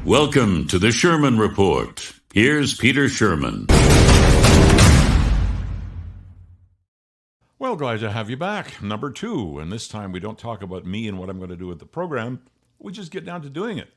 Welcome to the Sherman Report. Here's Peter Sherman. Well, glad to have you back. Number 2, and this time we don't talk about me and what I'm going to do with the program. We just get down to doing it.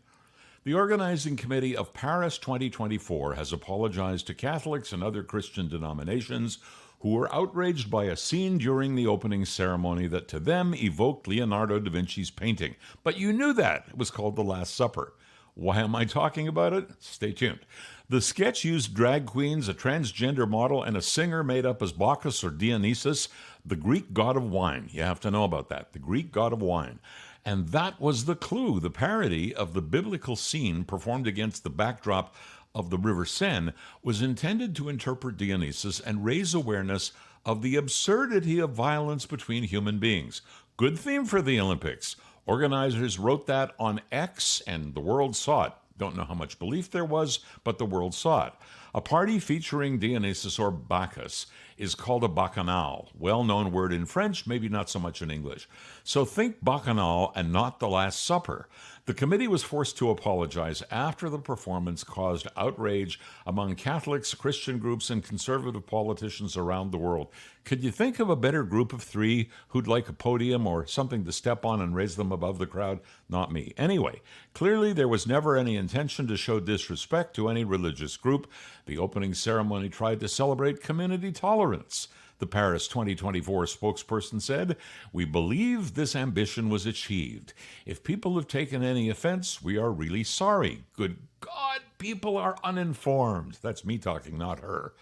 The organizing committee of Paris 2024 has apologized to Catholics and other Christian denominations who were outraged by a scene during the opening ceremony that to them evoked Leonardo da Vinci's painting. But you knew that. It was called The Last Supper. Why am I talking about it? Stay tuned. The sketch used drag queens, a transgender model, and a singer made up as Bacchus or Dionysus, the Greek god of wine. You have to know about that, the Greek god of wine. And that was the clue. The parody of the biblical scene performed against the backdrop of the River Seine was intended to interpret Dionysus and raise awareness of the absurdity of violence between human beings. Good theme for the Olympics. Organizers wrote that on X, and the world saw it. Don't know how much belief there was, but the world saw it. A party featuring Dionysus or Bacchus is called a Bachanal. Well-known word in French, maybe not so much in English. So think Bachanal and not The Last Supper. The committee was forced to apologize after the performance caused outrage among Catholics, Christian groups, and conservative politicians around the world. Could you think of a better group of 3 who'd like a podium or something to step on and raise them above the crowd? Not me. Anyway, clearly there was never any intention to show disrespect to any religious group. The opening ceremony tried to celebrate community tolerance. The Paris 2024 spokesperson said, "We believe this ambition was achieved. If people have taken any offense, we are really sorry." Good God, people are uninformed. That's me talking, not her.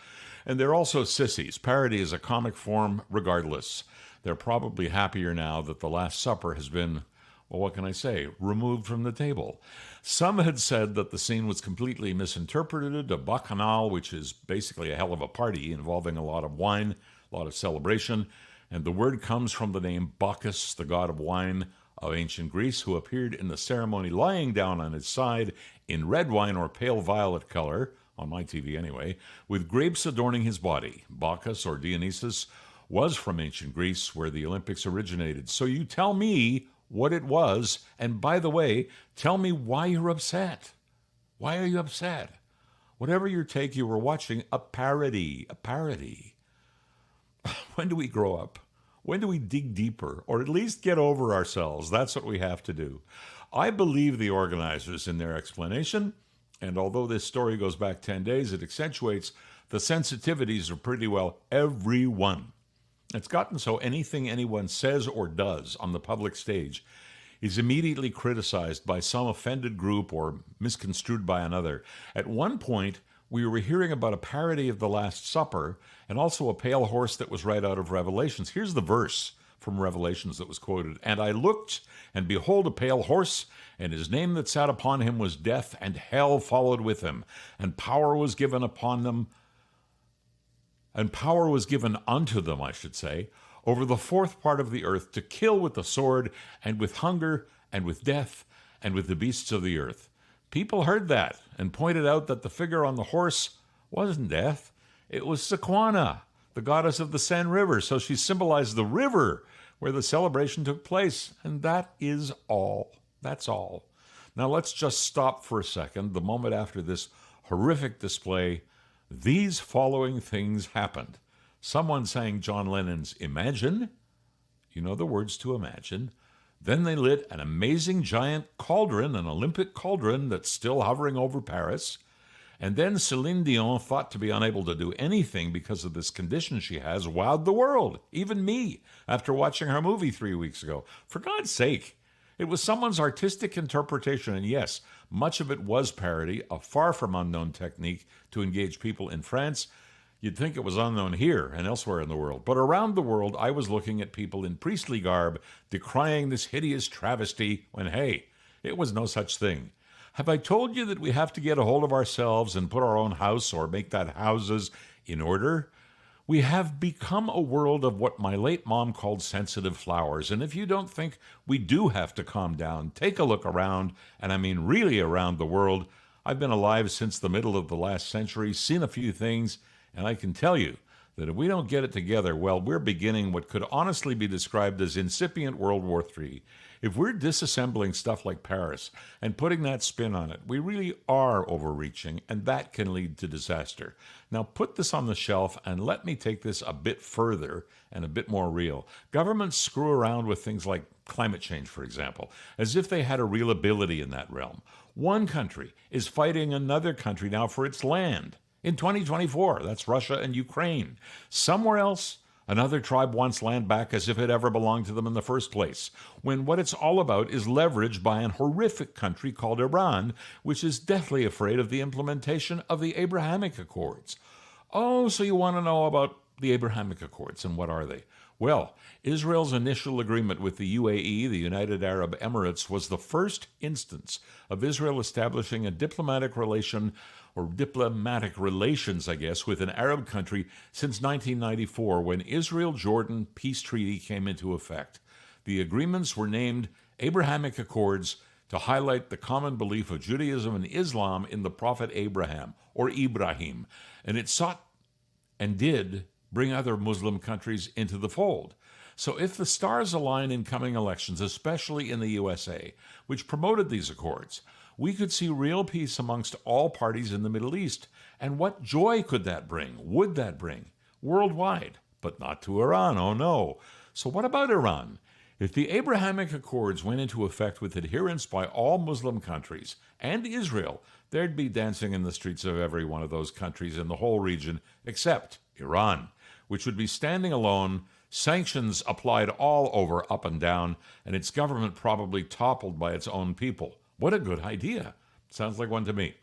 And they're also sissies. Parody is a comic form regardless. They're probably happier now that The Last Supper has been, well, what can I say, removed from the table. Some had said that the scene was completely misinterpreted. A bacchanal, which is basically a hell of a party involving a lot of wine, a lot of celebration, and the word comes from the name Bacchus, the god of wine of ancient Greece, who appeared in the ceremony lying down on his side in red wine or pale violet color, on my TV anyway, with grapes adorning his body. Bacchus or Dionysus was from ancient Greece, where the Olympics originated. So you tell me what it was, and by the way, tell me why you're upset. Why are you upset? Whatever your take, you were watching a parody. A parody. When do we grow up? When do we dig deeper, or at least get over ourselves? That's what we have to do. I believe the organizers in their explanation, and although this story goes back 10 days, it accentuates the sensitivities of pretty well everyone. It's gotten so anything anyone says or does on the public stage is immediately criticized by some offended group or misconstrued by another. At one point, we were hearing about a parody of The Last Supper and also a pale horse that was right out of Revelations. Here's the verse from Revelations that was quoted. "And I looked, and behold, a pale horse, and his name that sat upon him was Death, and hell followed with him. And power was given upon them, and power was given unto them, I should say, over the 4th part of the earth, to kill with the sword, and with hunger, and with death, and with the beasts of the earth." People heard that and pointed out that the figure on the horse wasn't Death. It was Sequana, the goddess of the Seine River. So she symbolized the river where the celebration took place. And that is all. That's all. Now let's just stop for a second. The moment after this horrific display, these following things happened. Someone sang John Lennon's Imagine. You know the words to Imagine. Then they lit an amazing giant cauldron, an Olympic cauldron that's still hovering over Paris. And then Celine Dion, thought to be unable to do anything because of this condition she has, wowed the world, even me, after watching her movie 3 weeks ago. For God's sake, it was someone's artistic interpretation, and yes, much of it was parody, a far from unknown technique to engage people in France. You'd think it was unknown here and elsewhere in the world. But around the world, I was looking at people in priestly garb decrying this hideous travesty when, hey, it was no such thing. Have I told you that we have to get a hold of ourselves and put our own house or make that houses in order? We have become a world of what my late mom called sensitive flowers. And if you don't think we do have to calm down, take a look around, and I mean really around the world. I've been alive since the middle of the last century, seen a few things, and I can tell you that if we don't get it together, well, we're beginning what could honestly be described as incipient World War III. If we're disassembling stuff like Paris and putting that spin on it, we really are overreaching, and that can lead to disaster. Now, put this on the shelf and let me take this a bit further and a bit more real. Governments screw around with things like climate change, for example, as if they had a real ability in that realm. One country is fighting another country now for its land. In 2024, that's Russia and Ukraine. Somewhere else, another tribe wants land back as if it ever belonged to them in the first place, when what it's all about is leveraged by an horrific country called Iran, which is deathly afraid of the implementation of the Abrahamic Accords. Oh, so you want to know about the Abrahamic Accords, and what are they? Well, Israel's initial agreement with the UAE, the United Arab Emirates, was the first instance of Israel establishing a diplomatic relations, I guess, with an Arab country since 1994, when Israel-Jordan peace treaty came into effect. The agreements were named Abrahamic Accords to highlight the common belief of Judaism and Islam in the prophet Abraham, or Ibrahim, and it sought and did bring other Muslim countries into the fold. So if the stars align in coming elections, especially in the USA, which promoted these accords, we could see real peace amongst all parties in the Middle East. And what joy could that bring? Would that bring? Worldwide, but not to Iran, oh no. So what about Iran? If the Abrahamic Accords went into effect with adherence by all Muslim countries and Israel, there'd be dancing in the streets of every one of those countries in the whole region except Iran, which would be standing alone, sanctions applied all over, up and down, and its government probably toppled by its own people. What a good idea. Sounds like one to me.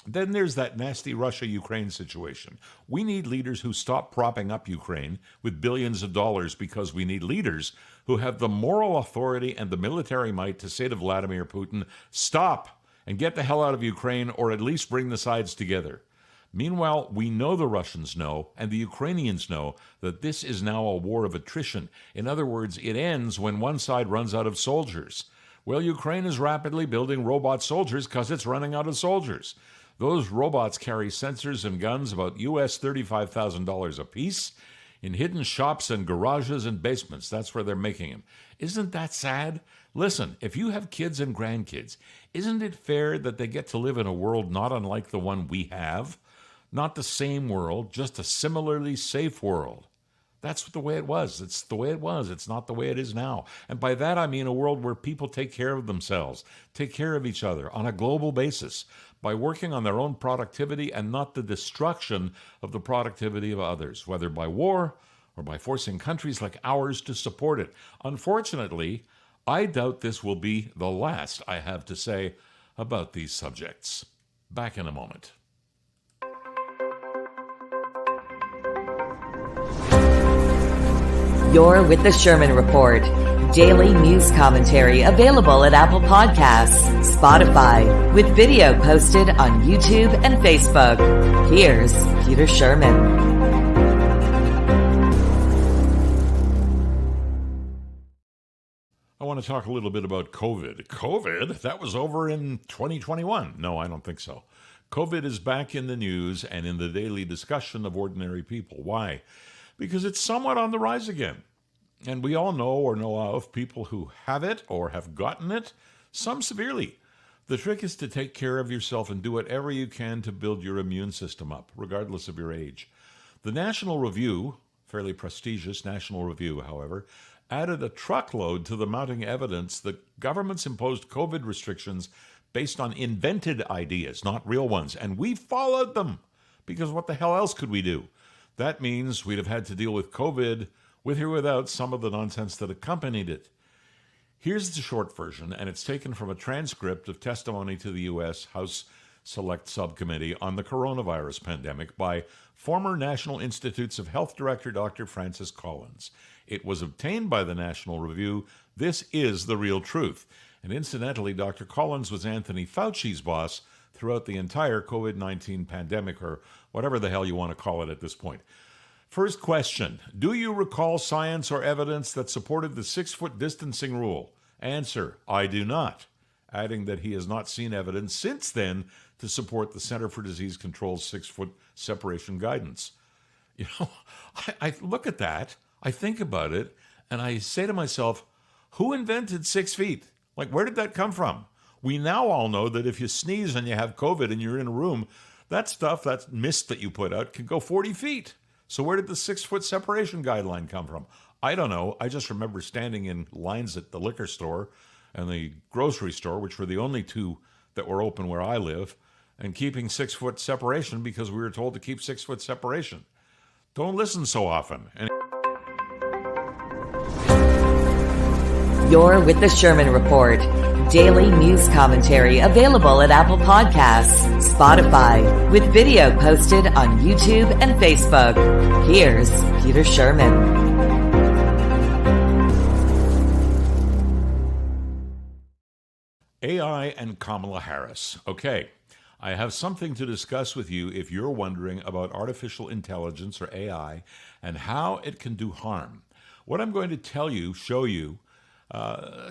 Then there's that nasty Russia-Ukraine situation. We need leaders who stop propping up Ukraine with billions of dollars, because we need leaders who have the moral authority and the military might to say to Vladimir Putin, stop and get the hell out of Ukraine, or at least bring the sides together. Meanwhile, we know the Russians know, and the Ukrainians know, that this is now a war of attrition. In other words, it ends when one side runs out of soldiers. Well, Ukraine is rapidly building robot soldiers because it's running out of soldiers. Those robots carry sensors and guns about US $35,000 apiece in hidden shops and garages and basements. That's where they're making them. Isn't that sad? Listen, if you have kids and grandkids, isn't it fair that they get to live in a world not unlike the one we have? Not the same world, just a similarly safe world. That's the way it was. It's the way it was. It's not the way it is now. And by that I mean a world where people take care of themselves, take care of each other on a global basis by working on their own productivity and not the destruction of the productivity of others, whether by war or by forcing countries like ours to support it. Unfortunately, I doubt this will be the last I have to say about these subjects. Back in a moment. You're with the Sherman Report, daily news commentary available at Apple Podcasts, Spotify, with video posted on YouTube and Facebook. Here's Peter Sherman. I want to talk a little bit about COVID. COVID? That was over in 2021. No, I don't think so. COVID is back in the news and in the daily discussion of ordinary people. Why? Because it's somewhat on the rise again. And we all know or know of people who have it or have gotten it, some severely. The trick is to take care of yourself and do whatever you can to build your immune system up, regardless of your age. The National Review, fairly prestigious National Review, however, added a truckload to the mounting evidence that governments imposed COVID restrictions based on invented ideas, not real ones. And we followed them, because what the hell else could we do? That means we'd have had to deal with COVID with or without some of the nonsense that accompanied it. Here's the short version, and it's taken from a transcript of testimony to the U.S. House Select Subcommittee on the coronavirus pandemic by former National Institutes of Health Director Dr. Francis Collins. It was obtained by the National Review. This is the real truth. And incidentally, Dr. Collins was Anthony Fauci's boss throughout the entire COVID-19 pandemic, or whatever the hell you want to call it at this point. First question, do you recall science or evidence that supported the 6-foot distancing rule? Answer, I do not. Adding that he has not seen evidence since then to support the Center for Disease Control's 6-foot separation guidance. You know, I look at that, I think about it, and I say to myself, who invented 6 feet? Like, where did that come from? We now all know that if you sneeze and you have COVID and you're in a room, that stuff, that mist that you put out, can go 40 feet. So where did the 6-foot separation guideline come from? I don't know. I just remember standing in lines at the liquor store and the grocery store, which were the only two that were open where I live, and keeping 6-foot separation because we were told to keep 6-foot separation. Don't listen so often. You're with the Sherman Report, daily news commentary available at Apple Podcasts, Spotify, with video posted on YouTube and Facebook. Here's Peter Sherman. AI and Kamala Harris. Okay, I have something to discuss with you if you're wondering about artificial intelligence or AI and how it can do harm. What I'm going to show you,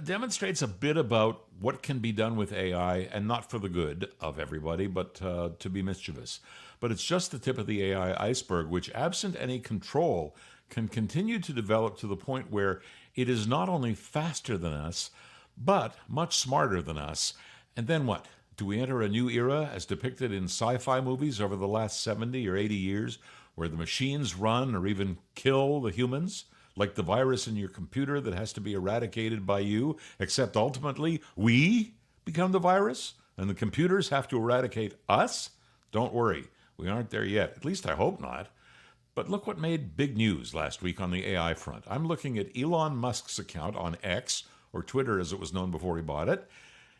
demonstrates a bit about what can be done with AI, and not for the good of everybody, but to be mischievous. But it's just the tip of the AI iceberg, which, absent any control, can continue to develop to the point where it is not only faster than us, but much smarter than us. And then what? Do we enter a new era as depicted in sci-fi movies over the last 70 or 80 years, where the machines run or even kill the humans? Like the virus in your computer that has to be eradicated by you, except ultimately we become the virus and the computers have to eradicate us? Don't worry, we aren't there yet. At least I hope not. But look what made big news last week on the AI front. I'm looking at Elon Musk's account on X, or Twitter as it was known before he bought it,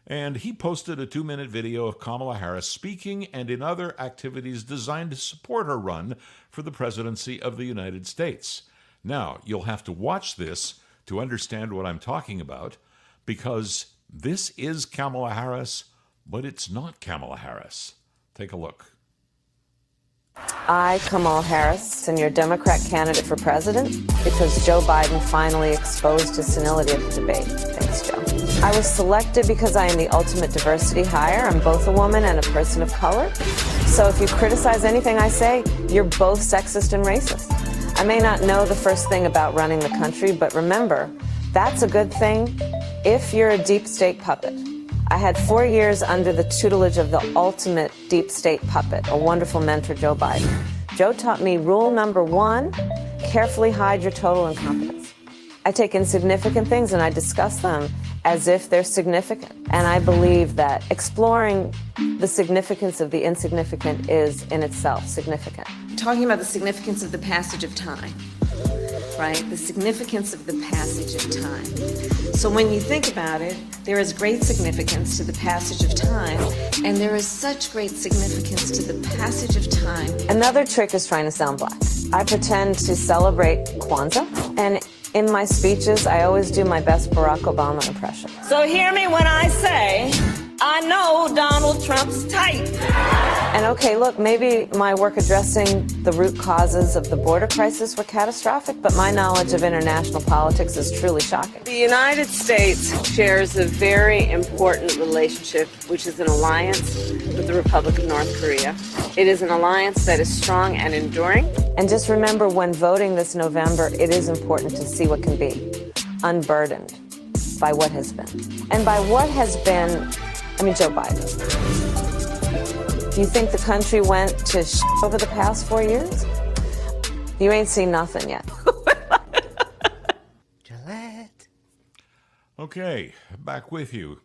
and he posted a 2-minute video of Kamala Harris speaking and in other activities designed to support her run for the presidency of the United States. Now, you'll have to watch this to understand what I'm talking about, because this is Kamala Harris, but it's not Kamala Harris. Take a look. I, Kamala Harris, am your Democrat candidate for president because Joe Biden finally exposed his senility at the debate. Thanks, Joe. I was selected because I am the ultimate diversity hire. I'm both a woman and a person of color. So if you criticize anything I say, you're both sexist and racist. I may not know the first thing about running the country, but remember, that's a good thing if you're a deep state puppet. I had 4 years under the tutelage of the ultimate deep state puppet, a wonderful mentor, Joe Biden. Joe taught me rule number 1, carefully hide your total incompetence. I take insignificant things and I discuss them as if they're significant. And I believe that exploring the significance of the insignificant is in itself significant. Talking about the significance of the passage of time, right? The significance of the passage of time. So when you think about it, there is great significance to the passage of time, and there is such great significance to the passage of time. Another trick is trying to sound black. I pretend to celebrate Kwanzaa, and in my speeches, I always do my best Barack Obama impression. So hear me when I say, I know Donald Trump's tight. And okay, look, maybe my work addressing the root causes of the border crisis were catastrophic, but my knowledge of international politics is truly shocking. The United States shares a very important relationship, which is an alliance with the Republic of North Korea. It is an alliance that is strong and enduring. And just remember, when voting this November, it is important to see what can be unburdened by what has been. And by what has been, I mean Joe Biden. Do you think the country went to over the past 4 years? You ain't seen nothing yet. Gillette. Okay, back with you.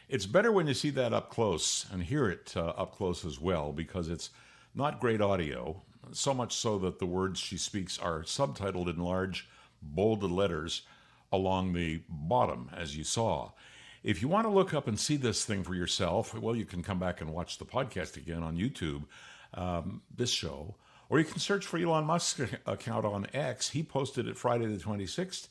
It's better when you see that up close and hear it up close as well, because it's not great audio, so much so that the words she speaks are subtitled in large, bolded letters along the bottom, as you saw. If you want to look up and see this thing for yourself, well, you can come back and watch the podcast again on YouTube, this show, or you can search for Elon Musk's account on X. He posted it Friday the 26th,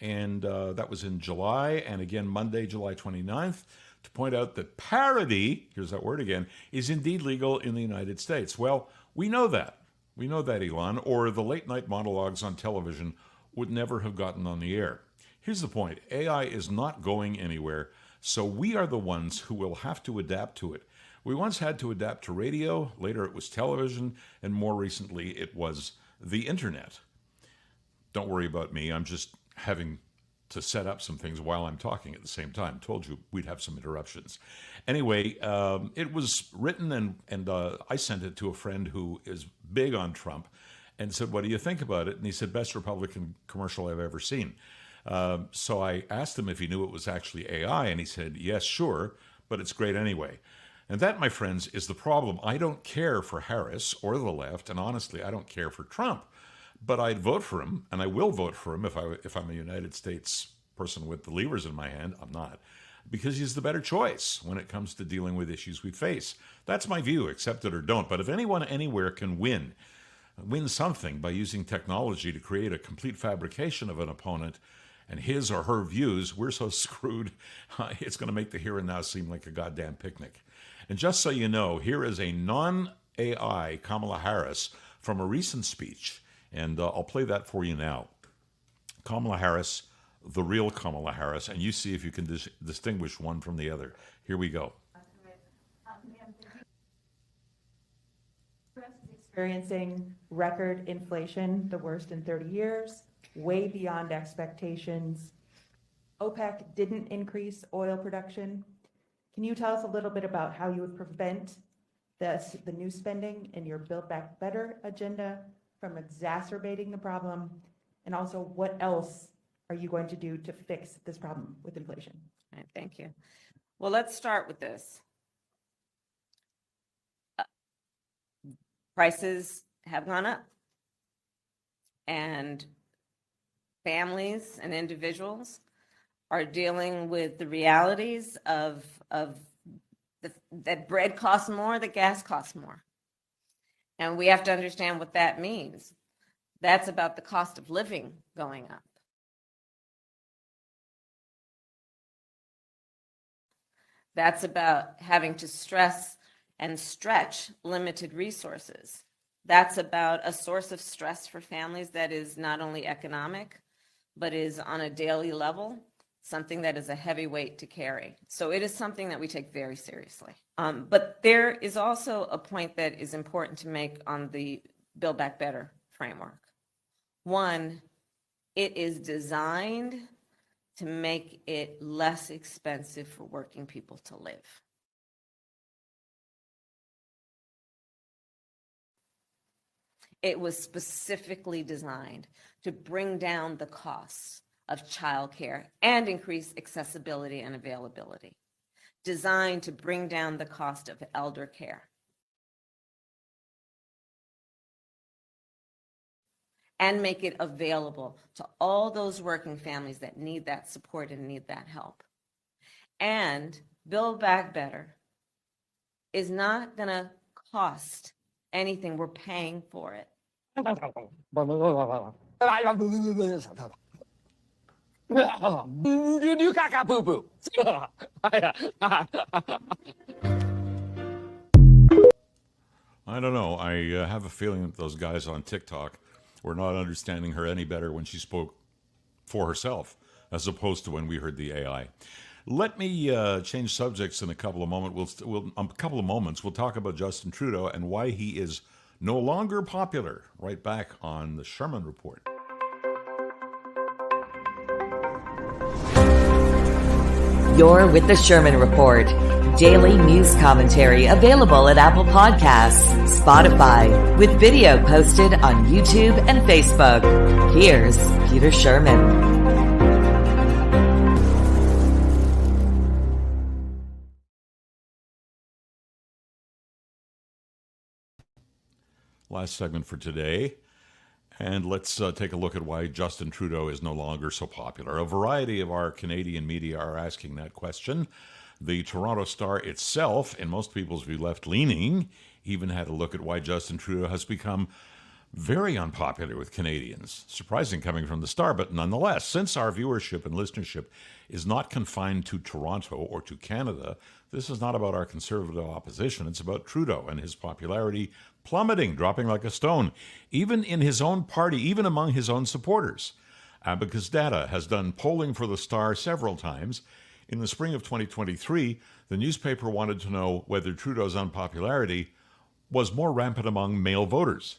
and that was in July, and again Monday, July 29th, to point out that parody, here's that word again, is indeed legal in the United States. Well, we know that. We know that, Elon, or the late-night monologues on television would never have gotten on the air. Here's the point. AI is not going anywhere, so we are the ones who will have to adapt to it. We once had to adapt to radio, later it was television, and more recently it was the internet. Don't worry about me. I'm just having to set up some things while I'm talking at the same time. Told you we'd have some interruptions. Anyway, it was written and I sent it to a friend who is big on Trump and said, what do you think about it? And he said, best Republican commercial I've ever seen. So I asked him if he knew it was actually AI, and he said, yes, sure, but it's great anyway. And that, my friends, is the problem. I don't care for Harris or the left, and honestly, I don't care for Trump. But I'd vote for him, and I will vote for him if I'm a United States person with the levers in my hand. I'm not, because he's the better choice when it comes to dealing with issues we face. That's my view, accept it or don't. But if anyone anywhere can win something by using technology to create a complete fabrication of an opponent and his or her views, we're so screwed, it's going to make the here and now seem like a goddamn picnic. And just so you know, here is a non-AI Kamala Harris from a recent speech. And I'll play that for you now. Kamala Harris, the real Kamala Harris, and you see if you can distinguish one from the other. Here we go. Experiencing record inflation, the worst in 30 years, way beyond expectations. OPEC didn't increase oil production. Can you tell us a little bit about how you would prevent the new spending in your Build Back Better agenda from exacerbating the problem? And also, what else are you going to do to fix this problem with inflation? All right, thank you. Well, let's start with this. Prices have gone up, and families and individuals are dealing with the realities of that bread costs more, that gas costs more. And we have to understand what that means. That's about the cost of living going up. That's about having to stress and stretch limited resources. That's about a source of stress for families that is not only economic, but is on a daily level, something that is a heavy weight to carry. So it is something that we take very seriously. But there is also a point that is important to make on the Build Back Better framework. One, it is designed to make it less expensive for working people to live. It was specifically designed to bring down the costs of childcare and increase accessibility and availability. Designed to bring down the cost of elder care. And make it available to all those working families that need that support and need that help. And Build Back Better is not going to cost anything. We're paying for it. You caca poo poo. I don't know. I have a feeling that those guys on TikTok were not understanding her any better when she spoke for herself, as opposed to when we heard the AI. Let me change subjects in a couple of moments. We'll talk about Justin Trudeau and why he is no longer popular. Right back on the Sherman Report. You're with the Sherman Report, daily news commentary available at Apple Podcasts, Spotify, with video posted on YouTube and Facebook. Here's Peter Sherman. Last segment for today. And let's take a look at why Justin Trudeau is no longer so popular. A variety of our Canadian media are asking that question. The Toronto Star itself, in most people's view left-leaning, even had a look at why Justin Trudeau has become very unpopular with Canadians. Surprising coming from the Star, but nonetheless, since our viewership and listenership is not confined to Toronto or to Canada, this is not about our conservative opposition. It's about Trudeau and his popularity plummeting, dropping like a stone, even in his own party, even among his own supporters. Abacus Data has done polling for the Star several times. In the spring of 2023, the newspaper wanted to know whether Trudeau's unpopularity was more rampant among male voters.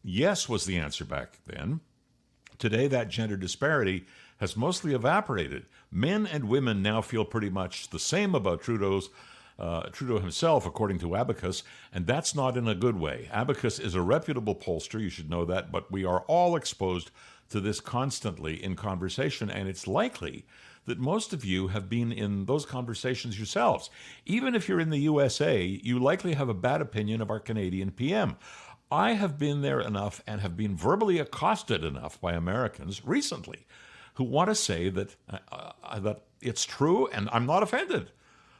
Yes was the answer back then. Today, that gender disparity has mostly evaporated. Men and women now feel pretty much the same about Trudeau himself, according to Abacus, and that's not in a good way. Abacus is a reputable pollster, you should know that, but we are all exposed to this constantly in conversation, and it's likely that most of you have been in those conversations yourselves. Even if you're in the USA, you likely have a bad opinion of our Canadian PM. I have been there enough and have been verbally accosted enough by Americans recently who want to say that it's true, and I'm not offended.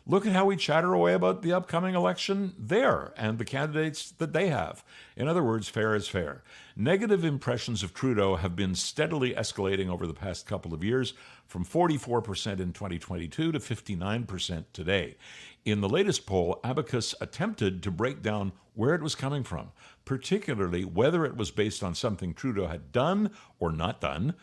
Look at how we chatter away about the upcoming election there and the candidates that they have. In other words, fair is fair. Negative impressions of Trudeau have been steadily escalating over the past couple of years, from 44% in 2022 to 59% today. In the latest poll, Abacus attempted to break down where it was coming from, particularly whether it was based on something Trudeau had done or not done,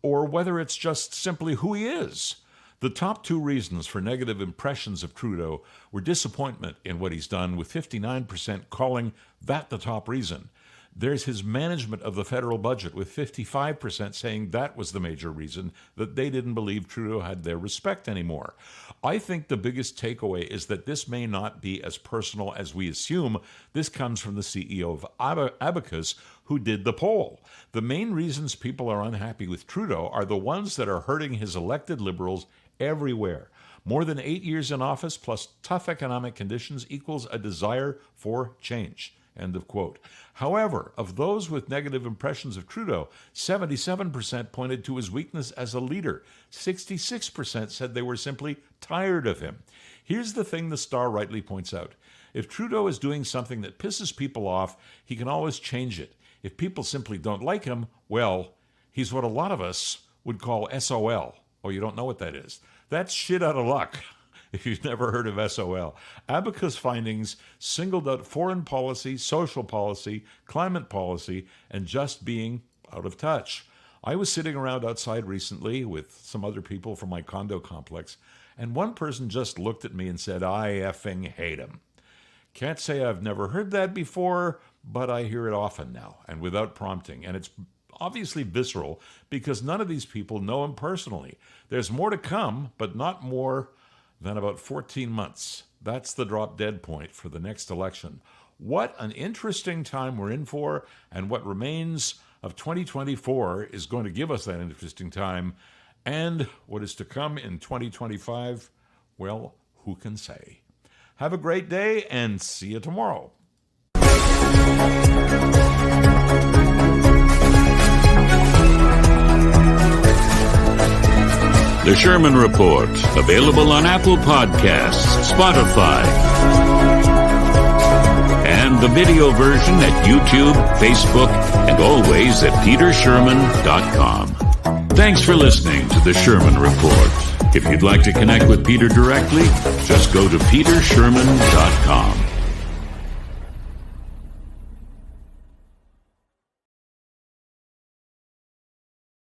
or whether it's just simply who he is. The top two reasons for negative impressions of Trudeau were disappointment in what he's done, with 59% calling that the top reason. There's his management of the federal budget, with 55% saying that was the major reason, that they didn't believe Trudeau had their respect anymore. I think the biggest takeaway is that this may not be as personal as we assume. This comes from the CEO of Abacus, who did the poll. The main reasons people are unhappy with Trudeau are the ones that are hurting his elected Liberals everywhere. More than 8 years in office plus tough economic conditions equals a desire for change. End of quote. However, of those with negative impressions of Trudeau, 77% pointed to his weakness as a leader. 66% said they were simply tired of him. Here's the thing the Star rightly points out. If Trudeau is doing something that pisses people off, he can always change it. If people simply don't like him, well, he's what a lot of us would call SOL. Oh, you don't know what that is? That's shit out of luck. If you've never heard of SOL. Abacus findings singled out foreign policy, social policy, climate policy, and just being out of touch. I was sitting around outside recently with some other people from my condo complex, and one person just looked at me and said, "I effing hate him." Can't say I've never heard that before, but I hear it often now, and without prompting. And it's obviously visceral, because none of these people know him personally. There's more to come, but not more than about 14 months. That's the drop-dead point for the next election. What an interesting time we're in for, and what remains of 2024 is going to give us that interesting time. And what is to come in 2025, well, who can say? Have a great day, and see you tomorrow. The Sherman Report, available on Apple Podcasts, Spotify, and the video version at YouTube, Facebook, and always at petersherman.com. Thanks for listening to The Sherman Report. If you'd like to connect with Peter directly, just go to petersherman.com.